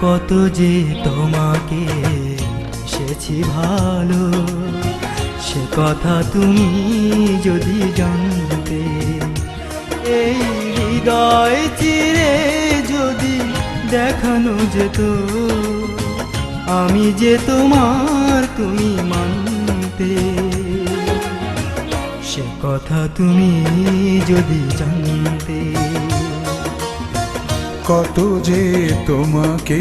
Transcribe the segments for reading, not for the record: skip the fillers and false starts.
কত যে তোমাকে এসেছি ভালো, সে কথা তুমি যদি জানতে। এই হৃদয় চিরে যদি দেখানো যেত, আমি যে তোমার তুমি মানতে। সে কথা তুমি যদি জানতে। কত যে তোমাকে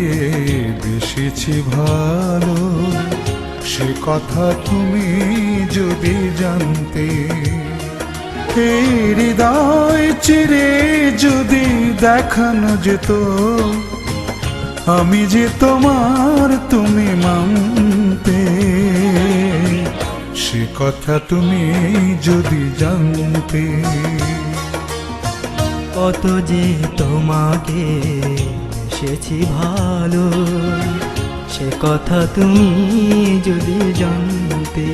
বেসেছি ভালো, সে কথা তুমি যদি জানতে। এই হৃদয় চিরে যদি দেখানো যেত, আমি যে তোমার তুমি মানতে। সে কথা তুমি যদি জানতে। কত যে তোমাকে এসেছি ভালো, সে কথা তুমি যদি জানতে।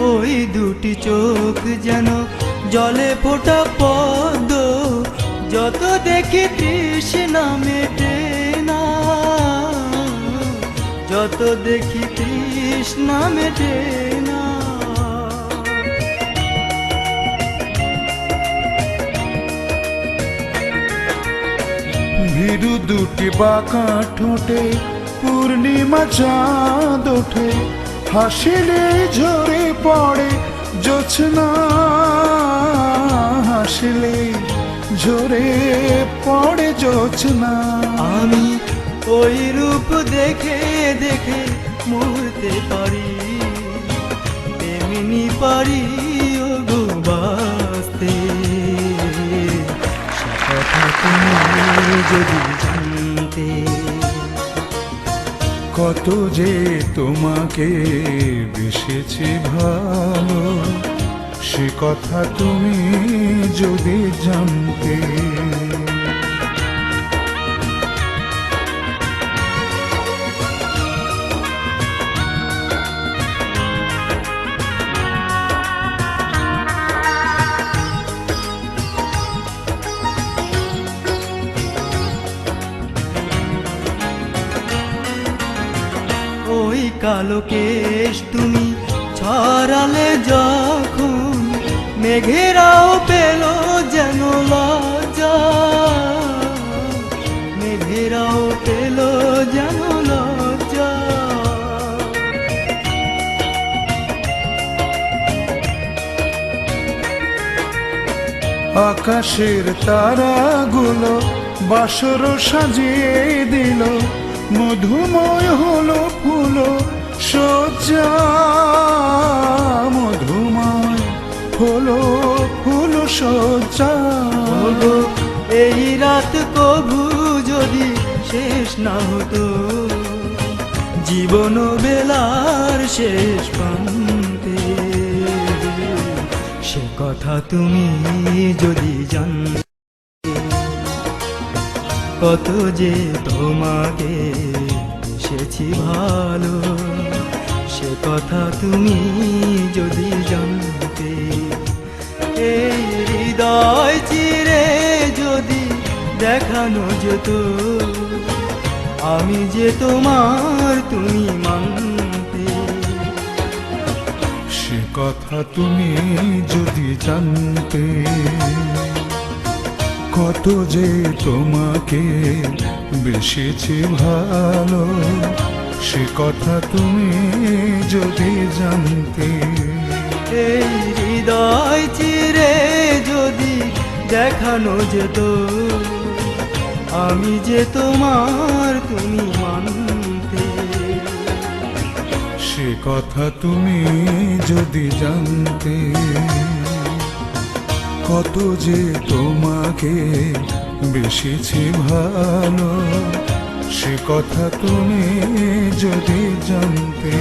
ওই দুটি চোখ যেন জলে ফোটা পদ্ম, যত দেখি তৃষ্ণা মেটে না, যত দেখি তৃষ্ণা মেটে না। ভীরু দুটি বাঁকা ঠোঁটে পূর্ণিমা চাঁদ ওঠে, হাসিলে ঝরে পড়ে জোছনা, হাসিলে ঝরে পড়ে জোছনা। আমি ওই রূপ দেখে দেখে মরতে পারি, তেমনি পারি ও গো বাঁচতে। সে কথা তুমি যদি জানতে। কত যে তোমাকে বেসেছি ভালো, সে কথা তুমি যদি জানতে। ওই কালো কেশ তুমি ছড়ালে যখন, মেঘেরাও পেল যেন লজ্জা, মেঘেরাও পেল যেন লজ্জা। আকাশের তারাগুলো বাসর সাজিয়ে দিল, মধুময় হলো ফুল সজ্জা, মধুময় হলো ফুল সজ্জা। এই রাত কভু যদি শেষ না হতো, জীবন বেলার শেষ প্রান্তে। সে কথা তুমি যদি জানতে। কত যে তোমাকে এসেছি ভালো, সে কথা তুমি যদি জানতে। এই হৃদয় চিরে যদি দেখানো যেত, আমি যে তোমার তুমি মানতে। সে কথা তুমি যদি জানতে। কত যে তোমাকে বেসেছি ভালো, সে কথা তুমি যদি জানতে। এই হৃদয় চিরে যদি দেখানো যেত, আমি যে তোমার তুমি মানতে। সে কথা তুমি যদি জানতে। কত যে তোমাকে বেসেছি ভালো, সে কথা তুমি যদি জানতে।